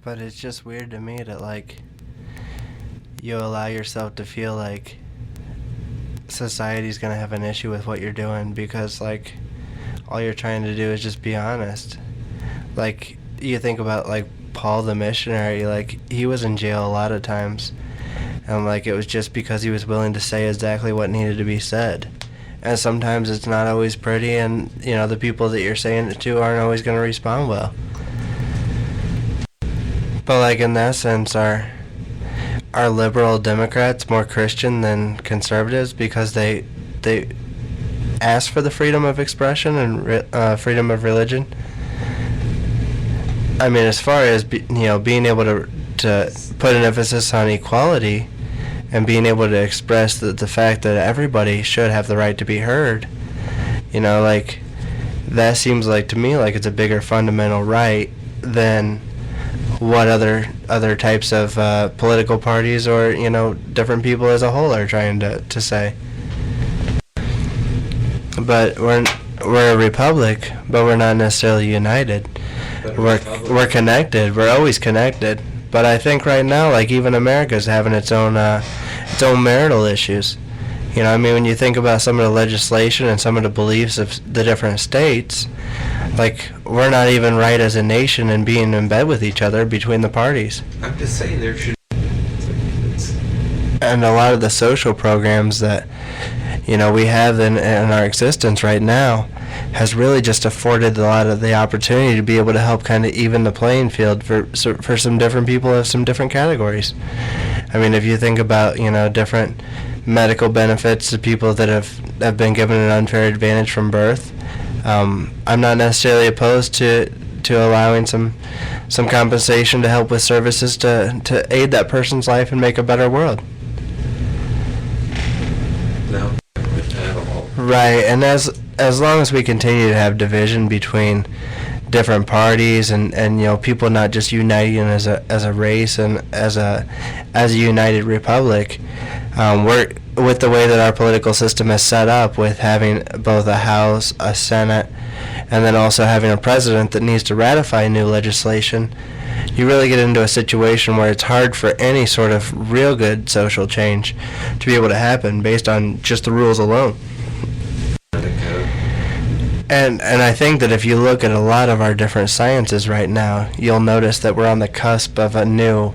But it's just weird to me that, like, you allow yourself to feel like society's gonna have an issue with what you're doing because, like, all you're trying to do is just be honest. Like, you think about, like, Paul the missionary, like, he was in jail a lot of times, and, like, it was just because he was willing to say exactly what needed to be said. And sometimes it's not always pretty, and, you know, the people that you're saying it to aren't always going to respond well. But, like, in that sense, are liberal Democrats more Christian than conservatives because they ask for the freedom of expression and freedom of religion? I mean, as far as being able to put an emphasis on equality and being able to express the fact that everybody should have the right to be heard, like, that seems like to me like it's a bigger fundamental right than what other types of political parties or different people as a whole are trying to say. But we're a republic, but we're not necessarily united. We're connected. We're always connected. But I think right now, like, even America's having its own marital issues. I mean, when you think about some of the legislation and some of the beliefs of the different states, like, we're not even right as a nation in being in bed with each other between the parties. I'm just saying there should. And a lot of the social programs that we have in our existence right now has really just afforded a lot of the opportunity to be able to help kind of even the playing field for some different people of some different categories. I mean, if you think about different medical benefits to people that have been given an unfair advantage from birth, I'm not necessarily opposed to allowing some compensation to help with services to aid that person's life and make a better world. No. Right, and as long as we continue to have division between different parties and people not just uniting as a race and as a united republic, we're with the way that our political system is set up, with having both a House, a Senate, and then also having a president that needs to ratify new legislation, you really get into a situation where it's hard for any sort of real good social change to be able to happen based on just the rules alone. And I think that if you look at a lot of our different sciences right now, you'll notice that we're on the cusp of a new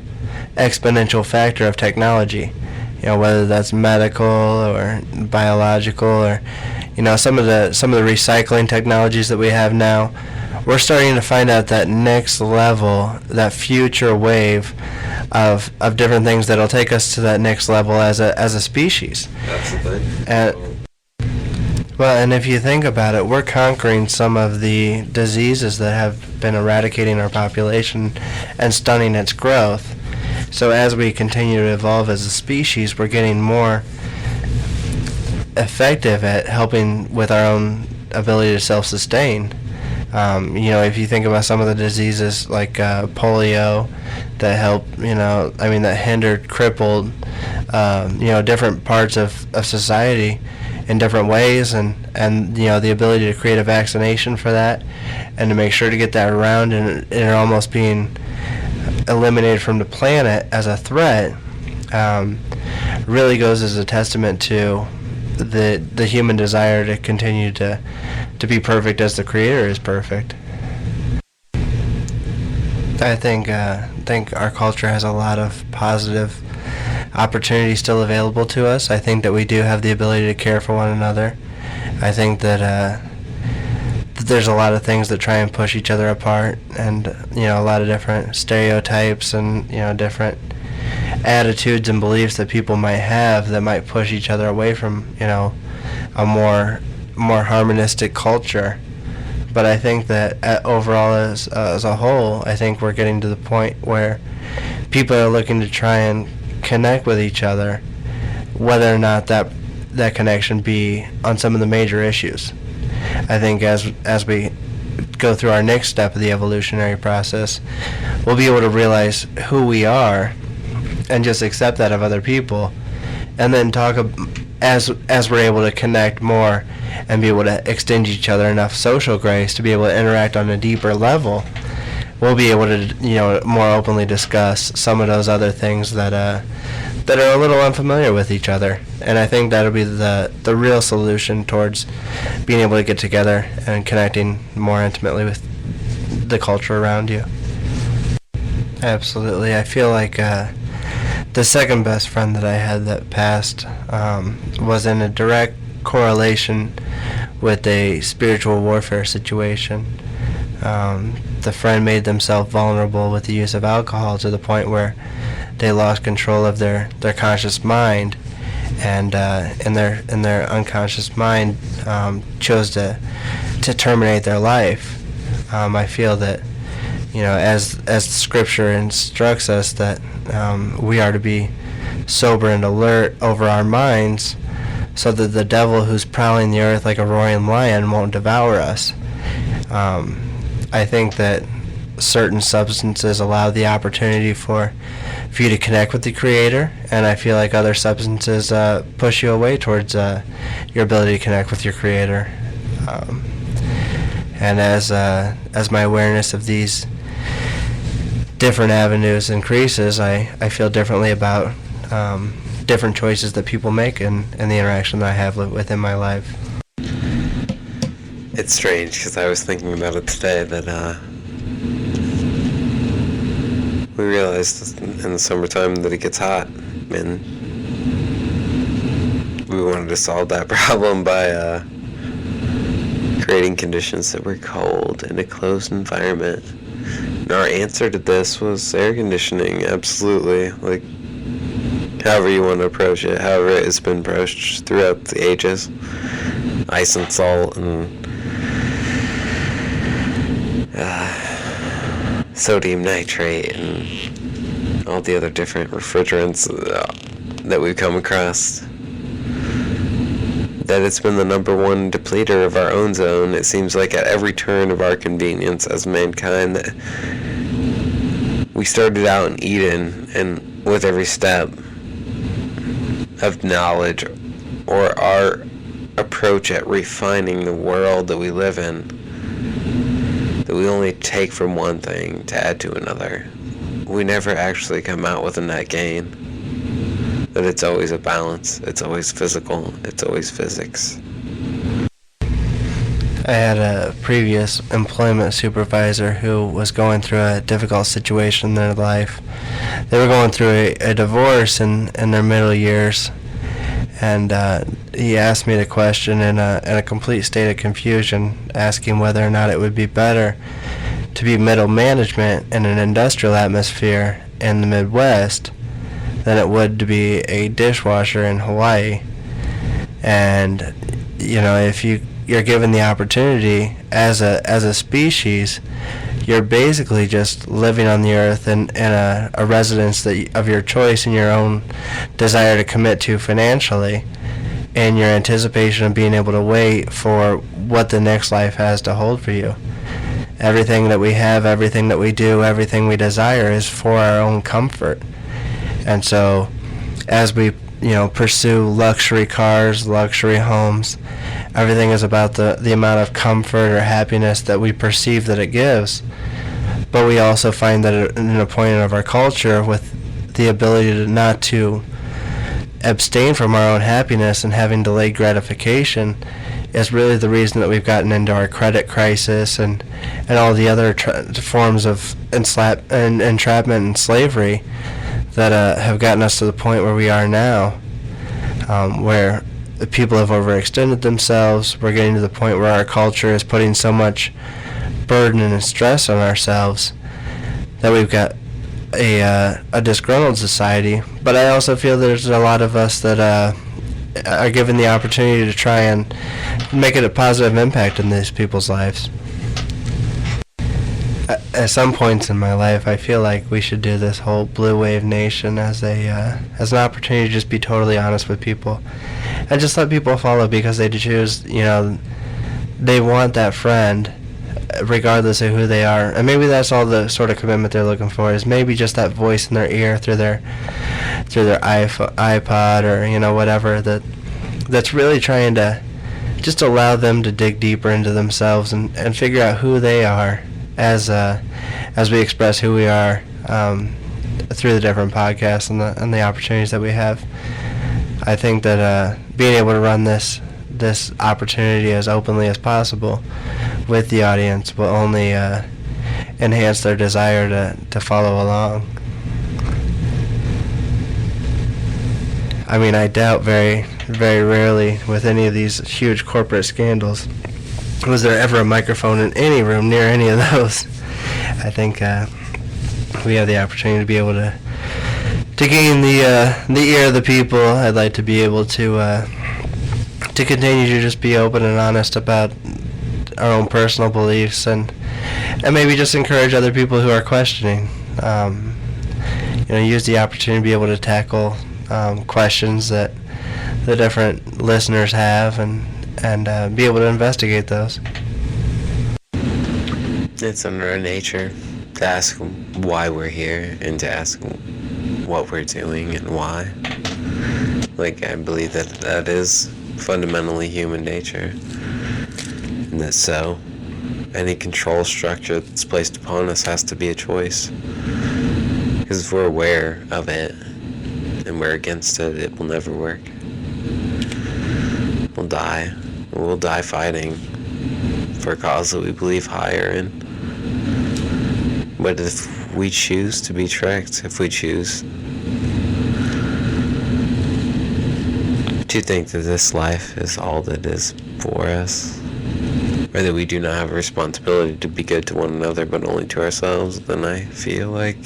exponential factor of technology. Whether that's medical or biological or some of the recycling technologies that we have now, we're starting to find out that next level, that future wave of different things that'll take us to that next level as a species. That's the thing. And if you think about it, we're conquering some of the diseases that have been eradicating our population and stunning its growth. So as we continue to evolve as a species, we're getting more effective at helping with our own ability to self-sustain. If you think about some of the diseases like polio that that hindered, crippled, different parts of society in different ways, and the ability to create a vaccination for that and to make sure to get that around and it almost being eliminated from the planet as a threat, really goes as a testament to the human desire to continue to be perfect as the Creator is perfect. I think our culture has a lot of positive opportunities still available to us. I think that we do have the ability to care for one another. I think that there's a lot of things that try and push each other apart, and a lot of different stereotypes and different attitudes and beliefs that people might have that might push each other away from a more harmonistic culture. But I think that overall as a whole, I think we're getting to the point where people are looking to try and connect with each other, whether or not that connection be on some of the major issues. I think as we go through our next step of the evolutionary process, we'll be able to realize who we are and just accept that of other people, and then talk as we're able to connect more and be able to extend each other enough social grace to be able to interact on a deeper level. we'll be able to, more openly discuss some of those other things that that are a little unfamiliar with each other. And I think that'll be the real solution towards being able to get together and connecting more intimately with the culture around you. Absolutely. I feel like the second best friend that I had that passed was in a direct correlation with a spiritual warfare situation. The friend made themselves vulnerable with the use of alcohol to the point where they lost control of their conscious mind, and in their unconscious mind chose to terminate their life. I feel that, as Scripture instructs us that we are to be sober and alert over our minds, so that the devil who's prowling the earth like a roaring lion won't devour us. I think that certain substances allow the opportunity for you to connect with the Creator, and I feel like other substances push you away towards your ability to connect with your Creator. And as my awareness of these different avenues increases, I feel differently about different choices that people make and the interaction that I have within my life. It's strange because I was thinking about it today that we realized in the summertime that it gets hot, and we wanted to solve that problem by creating conditions that were cold in a closed environment. And our answer to this was air conditioning, absolutely. Like, however you want to approach it, however it's been approached throughout the ages. Ice and salt and sodium nitrate and all the other different refrigerants that we've come across. That it's been the number one depleter of our own zone. It seems like at every turn of our convenience as mankind, that we started out in Eden, and with every step of knowledge or our approach at refining the world that we live in, that we only take from one thing to add to another. We never actually come out with a net gain. That it's always a balance, it's always physical, it's always physics. I had a previous employment supervisor who was going through a difficult situation in their life. They were going through a divorce in their middle years, and he asked me the question in a complete state of confusion, asking whether or not it would be better to be middle management in an industrial atmosphere in the Midwest than it would to be a dishwasher in Hawaii. And if you're given the opportunity as a species, you're basically just living on the earth in a residence of your choice and your own desire to commit to financially, and your anticipation of being able to wait for what the next life has to hold for you. Everything that we have, everything that we do, everything we desire is for our own comfort. And so as we pursue luxury cars, luxury homes, everything is about the amount of comfort or happiness that we perceive that it gives. But we also find that in a point of our culture, with the ability to abstain from our own happiness and having delayed gratification, is really the reason that we've gotten into our credit crisis and all the other forms of entrapment and slavery that have gotten us to the point where we are now, where people have overextended themselves. We're getting to the point where our culture is putting so much burden and stress on ourselves that we've got a disgruntled society. But I also feel there's a lot of us that are given the opportunity to try and make it a positive impact in these people's lives. At some points in my life, I feel like we should do this whole Blue Wave Nation as an opportunity to just be totally honest with people, and just let people follow because they choose. They want that friend, regardless of who they are, and maybe that's all the sort of commitment they're looking for. Is maybe just that voice in their ear through their iPod or whatever that's really trying to just allow them to dig deeper into themselves and figure out who they are as we express who we are through the different podcasts and the opportunities that we have. I think that being able to run this opportunity as openly as possible with the audience will only enhance their desire to follow along. I mean, I doubt very, very rarely with any of these huge corporate scandals was there ever a microphone in any room near any of those. I think we have the opportunity to be able to gain the ear of the people. I'd like to be able to continue to just be open and honest about our own personal beliefs and maybe just encourage other people who are questioning. Use the opportunity to be able to tackle questions that the different listeners have and be able to investigate those. It's under our nature to ask why we're here and to ask what we're doing and why. I believe that is fundamentally human nature. And that so any control structure that's placed upon us has to be a choice. Because if we're aware of it and we're against it, it will never work. We'll die. We'll die fighting for a cause that we believe higher in. But if we choose to be tricked, if we choose to think that this life is all that is for us, or that we do not have a responsibility to be good to one another but only to ourselves, then I feel like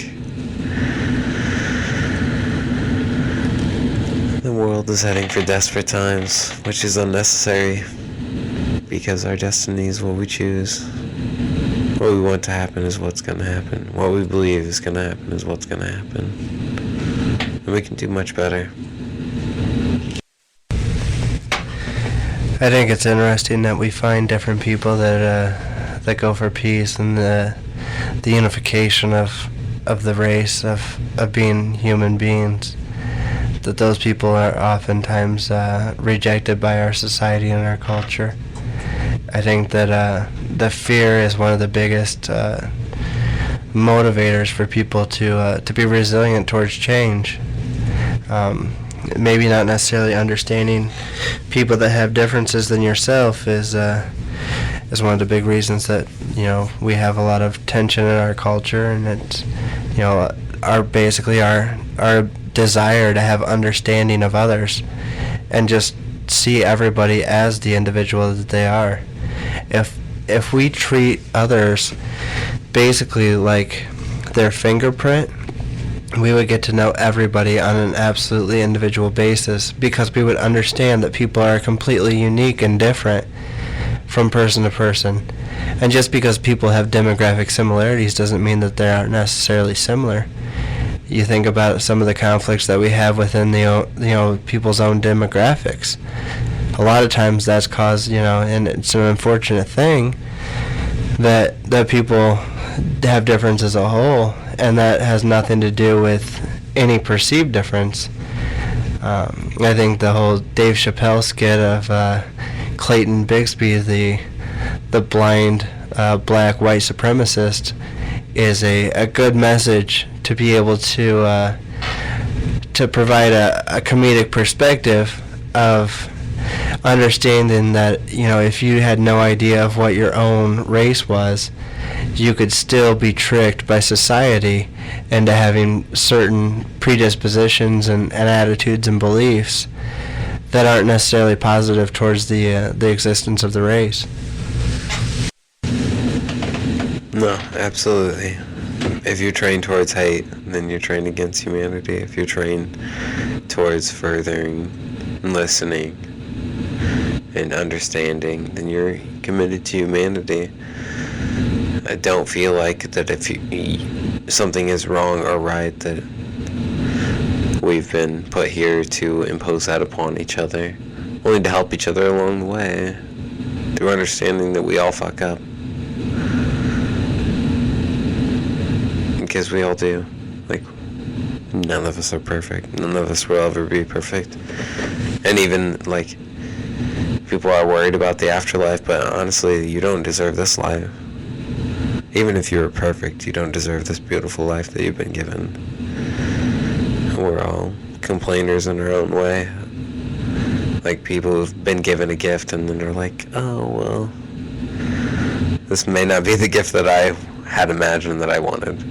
the world is heading for desperate times, which is unnecessary because our destiny is what we choose. What we want to happen is what's going to happen. What we believe is going to happen is what's going to happen. And we can do much better. I think it's interesting that we find different people that go for peace and the unification of the race, of being human beings. That those people are oftentimes rejected by our society and our culture. I think that the fear is one of the biggest motivators for people to be resilient towards change. Maybe not necessarily understanding people that have differences than yourself is one of the big reasons that we have a lot of tension in our culture, and it's our desire to have understanding of others and just see everybody as the individual that they are. If we treat others basically like their fingerprint, we would get to know everybody on an absolutely individual basis, because we would understand that people are completely unique and different from person to person. And just because people have demographic similarities doesn't mean that they aren't necessarily similar. You think about some of the conflicts that we have within the people's own demographics. A lot of times that's caused, and it's an unfortunate thing that people have difference as a whole, and that has nothing to do with any perceived difference. I think the whole Dave Chappelle skit of Clayton Bigsby, the blind black white supremacist, is a good message to be able to provide a comedic perspective of understanding that if you had no idea of what your own race was, you could still be tricked by society into having certain predispositions and attitudes and beliefs that aren't necessarily positive towards the existence of the race. No, absolutely. If you're trained towards hate, then you're trained against humanity. If you're trained towards furthering and listening and understanding, then you're committed to humanity. I don't feel like that if something is wrong or right, that we've been put here to impose that upon each other, only to help each other along the way, through understanding that we all fuck up. Because we all do. None of us are perfect. None of us will ever be perfect. And even, people are worried about the afterlife, but honestly, you don't deserve this life. Even if you were perfect, you don't deserve this beautiful life that you've been given. We're all complainers in our own way. Like people who've been given a gift and then they're like, oh, well, this may not be the gift that I had imagined that I wanted.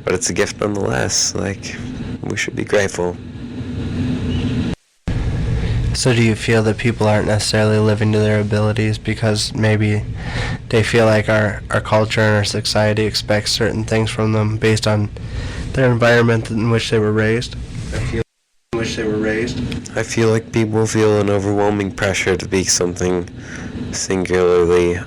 But it's a gift nonetheless. Like, we should be grateful. So do you feel that people aren't necessarily living to their abilities because maybe they feel like our culture and our society expects certain things from them based on their environment in which they were raised? I feel like people feel an overwhelming pressure to be something singularly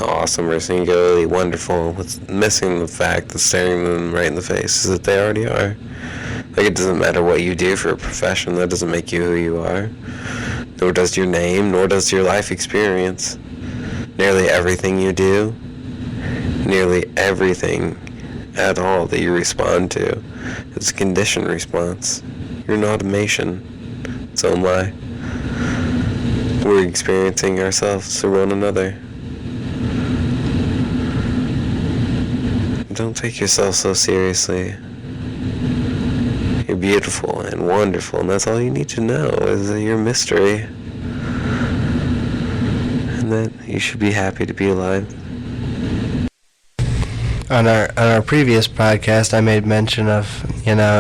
awesome or singularly wonderful. What's missing the fact that staring them right in the face is that they already are. Like, it doesn't matter what you do for a profession. That doesn't make you who you are. Nor does your name, nor does your life experience. Nearly everything you do, nearly everything at all that you respond to, is a conditioned response. You're an automation. So am I. We're experiencing ourselves through one another. Don't take yourself so seriously. You're beautiful and wonderful, and that's all you need to know is that you're a mystery. And that you should be happy to be alive. On our previous podcast, I made mention of,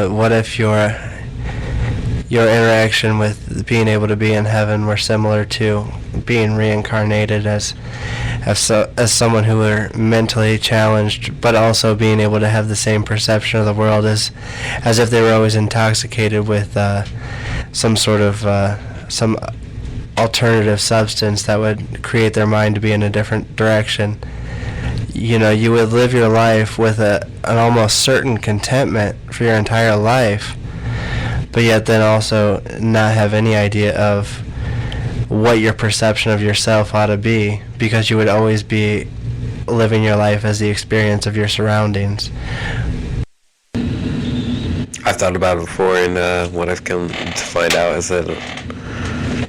what if your interaction with being able to be in heaven were similar to being reincarnated as someone who were mentally challenged, but also being able to have the same perception of the world as if they were always intoxicated with some sort of some alternative substance that would create their mind to be in a different direction. You would live your life with an almost certain contentment for your entire life, but yet then also not have any idea of what your perception of yourself ought to be, because you would always be living your life as the experience of your surroundings. I've thought about it before, and what I've come to find out is that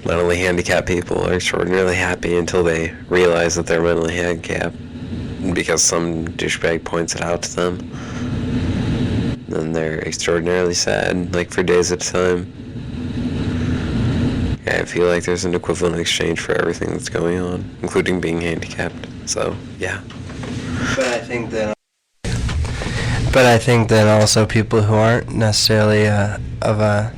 not only handicapped people are extraordinarily happy until they realize that they're mentally handicapped, because some douchebag points it out to them. Then they're extraordinarily sad, like for days at a time. I feel like there's an equivalent exchange for everything that's going on, including being handicapped. So, yeah. But I think that also people who aren't necessarily of a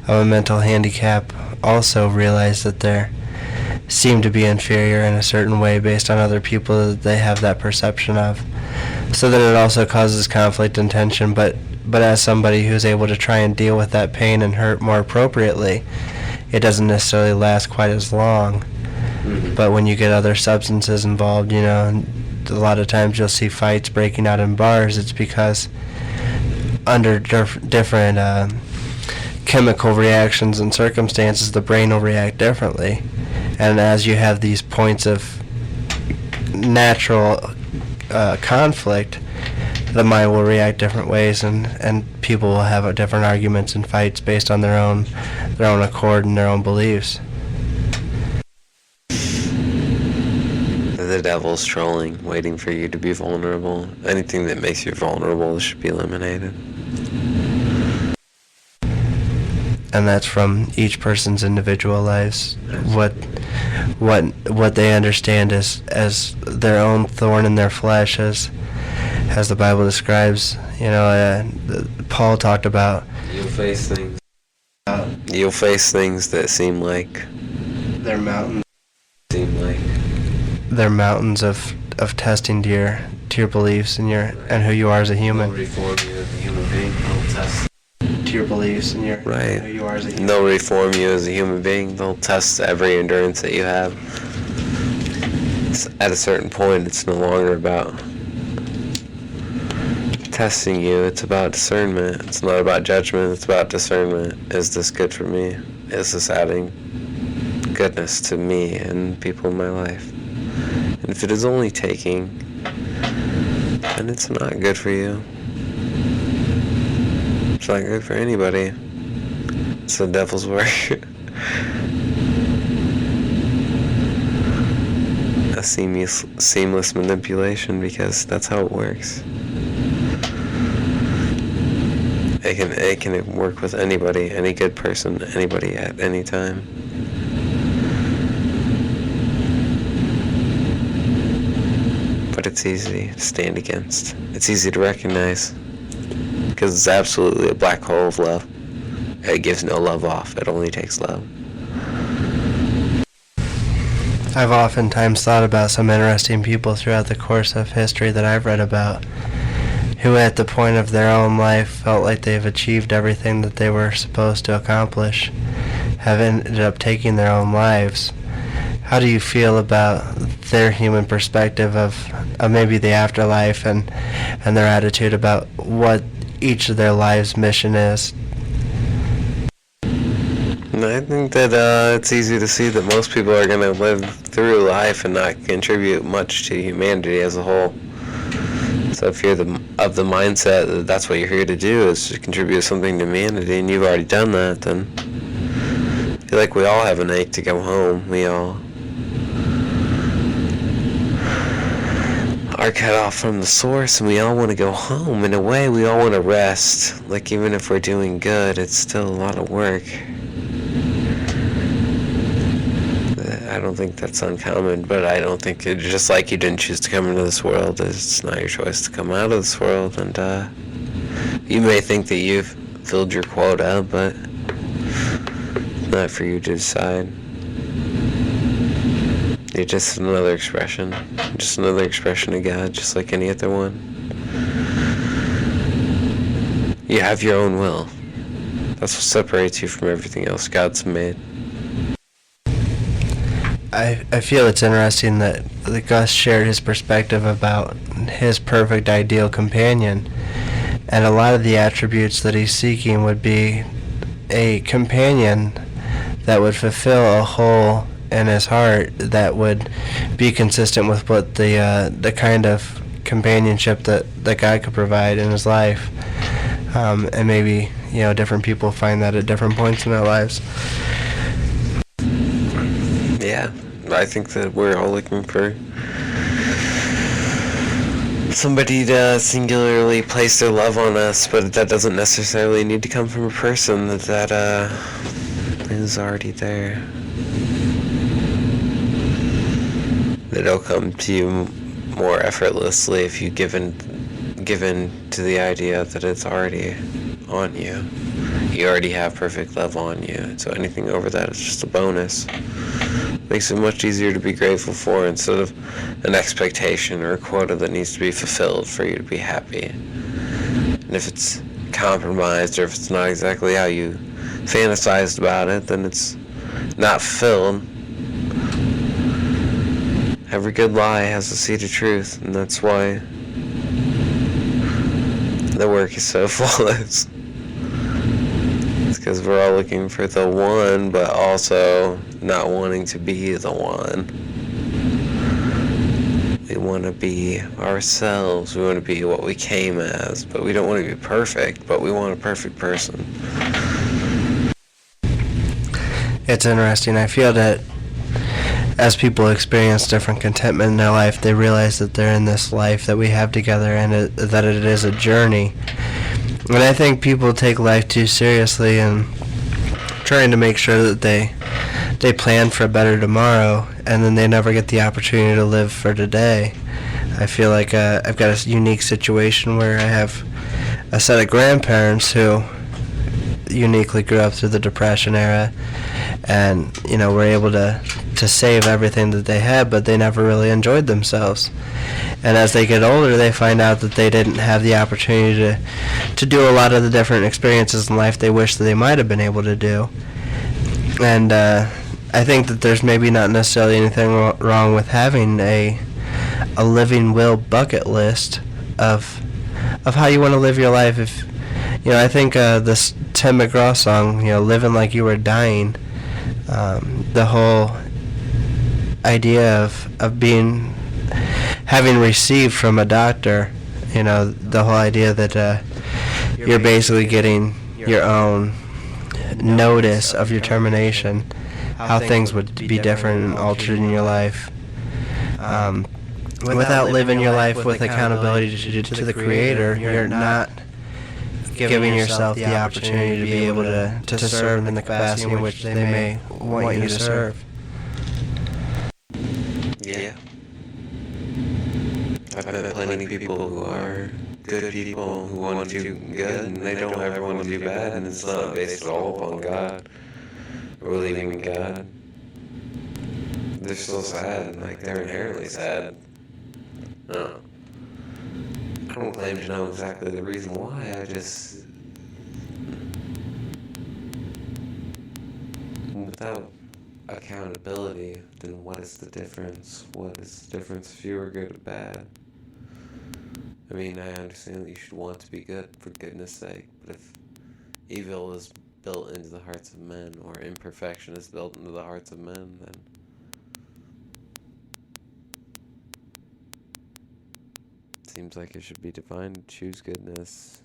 mental handicap also realize that they seem to be inferior in a certain way based on other people that they have that perception of. So then it also causes conflict and tension, but as somebody who's able to try and deal with that pain and hurt more appropriately, it doesn't necessarily last quite as long. Mm-hmm. But when you get other substances involved, a lot of times you'll see fights breaking out in bars. It's because under different chemical reactions and circumstances, the brain will react differently. And as you have these points of natural conflict, the mind will react different ways, and people will have different arguments and fights based on their own accord and their own beliefs. The devil's trolling, waiting for you to be vulnerable. Anything that makes you vulnerable should be eliminated. And that's from each person's individual lives. What they understand as their own thorn in their flesh, as the Bible describes. Paul talked about. You'll face things. You'll face things that seem like they're mountains. They're mountains of testing to your beliefs and who you are as a human. They'll reform you as a human being. They'll test to your beliefs and right. who you are as a human. They'll reform you as a human being. They'll test every endurance that you have. At a certain point, it's no longer about testing you. It's about discernment. It's not about judgment. It's about discernment. Is this good for me? Is this adding goodness to me and people in my life? And if it is only taking, then it's not good for you. It's not good for anybody. It's the devil's work. a seamless manipulation, because that's how it works. It can work with anybody, any good person, anybody at any time. But it's easy to stand against. It's easy to recognize, because it's absolutely a black hole of love. It gives no love off. It only takes love. I've oftentimes thought about some interesting people throughout the course of history that I've read about, who at the point of their own life felt like they've achieved everything that they were supposed to accomplish, have ended up taking their own lives. How do you feel about their human perspective of maybe the afterlife and their attitude about what each of their lives' mission is? I think that it's easy to see that most people are going to live through life and not contribute much to humanity as a whole. So if you're of the mindset that that's what you're here to do, is to contribute something to humanity, and you've already done that, then I feel like we all have an ache to come home. We all are cut off from the source, and we all want to go home. In a way, we all want to rest. Like, even if we're doing good, it's still a lot of work. I don't think that's uncommon, but I don't think it, just like you didn't choose to come into this world, it's not your choice to come out of this world. And you may think that you've filled your quota, but it's not for you to decide. You're just another expression of God, just like any other one. You have your own will. That's what separates you from everything else God's made. I feel it's interesting that Gus shared his perspective about his perfect ideal companion, and a lot of the attributes that he's seeking would be a companion that would fulfill a hole in his heart, that would be consistent with what the kind of companionship that God could provide in his life. And maybe, different people find that at different points in their lives. Yeah, I think that we're all looking for somebody to singularly place their love on us, but that doesn't necessarily need to come from a person that is already there. It'll come to you more effortlessly if you given to the idea that it's already on you. You already have perfect love on you, so anything over that is just a bonus. Makes it much easier to be grateful for, instead of an expectation or a quota that needs to be fulfilled for you to be happy. And if it's compromised, or if it's not exactly how you fantasized about it, then it's not fulfilled. Every good lie has a seed of truth, and that's why the work is so flawless. It's because we're all looking for the one, but also not wanting to be the one. We want to be ourselves. We want to be what we came as, but we don't want to be perfect, but we want a perfect person. It's interesting. I feel that as people experience different contentment in their life, they realize that they're in this life that we have together, and that it is a journey. And I think people take life too seriously and trying to make sure that they plan for a better tomorrow, and then they never get the opportunity to live for today. I feel like I've got a unique situation where I have a set of grandparents who uniquely grew up through the Depression era, and were able to save everything that they had, but they never really enjoyed themselves. And as they get older, they find out that they didn't have the opportunity to do a lot of the different experiences in life they wish that they might have been able to do. And I think that there's maybe not necessarily anything wrong with having a living will bucket list of how you want to live your life. If I think this Tim McGraw song, "Living Like You Were Dying," the whole idea of having received from a doctor, the whole idea that you're basically getting your own notice of your termination, how things would be different and altered in your life. Without living your life with accountability to the Creator, you're not giving yourself the opportunity to be able to serve in the capacity in which they may want you to serve. Yeah. I've met plenty of people who are good people who want to do good, and they don't ever want to do bad, and it's not based at all upon God or believing in God. They're still sad, like they're inherently sad. No. I don't claim to know exactly the reason why, I just... Without accountability, then what is the difference? What is the difference if you were good or bad? I mean, I understand that you should want to be good for goodness sake, but if evil is built into the hearts of men, or imperfection is built into the hearts of men, then it seems like it should be divine to choose goodness.